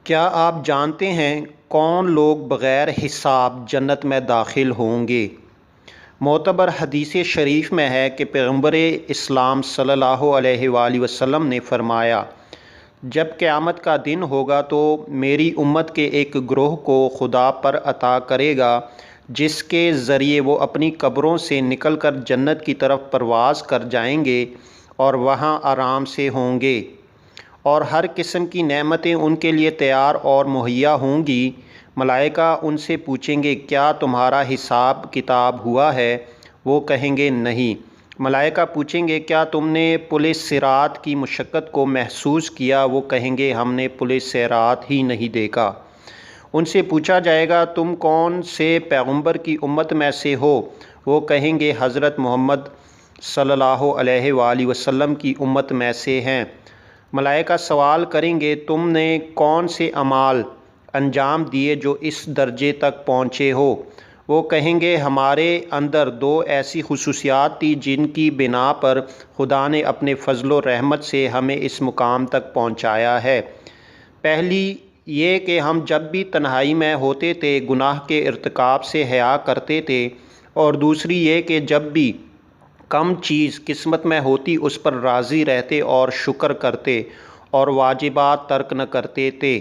کیا آپ جانتے ہیں کون لوگ بغیر حساب جنت میں داخل ہوں گے؟ معتبر حدیث شریف میں ہے کہ پیغمبر اسلام صلی اللہ علیہ وآلہ وسلم نے فرمایا، جب قیامت کا دن ہوگا تو میری امت کے ایک گروہ کو خدا پر عطا کرے گا جس کے ذریعے وہ اپنی قبروں سے نکل کر جنت کی طرف پرواز کر جائیں گے اور وہاں آرام سے ہوں گے، اور ہر قسم کی نعمتیں ان کے لیے تیار اور مہیا ہوں گی۔ ملائکہ ان سے پوچھیں گے، کیا تمہارا حساب کتاب ہوا ہے؟ وہ کہیں گے نہیں۔ ملائکہ پوچھیں گے، کیا تم نے پل صراط کی مشقت کو محسوس کیا؟ وہ کہیں گے، ہم نے پل صراط ہی نہیں دیکھا۔ ان سے پوچھا جائے گا، تم کون سے پیغمبر کی امت میں سے ہو؟ وہ کہیں گے، حضرت محمد صلی اللہ علیہ وآلہ وسلم کی امت میں سے ہیں۔ ملائکہ سوال کریں گے، تم نے کون سے اعمال انجام دیے جو اس درجے تک پہنچے ہو؟ وہ کہیں گے، ہمارے اندر دو ایسی خصوصیات تھی جن کی بنا پر خدا نے اپنے فضل و رحمت سے ہمیں اس مقام تک پہنچایا ہے۔ پہلی یہ کہ ہم جب بھی تنہائی میں ہوتے تھے گناہ کے ارتکاب سے حیا کرتے تھے، اور دوسری یہ کہ جب بھی کم چیز قسمت میں ہوتی اس پر راضی رہتے اور شکر کرتے اور واجبات ترک نہ کرتے تھے۔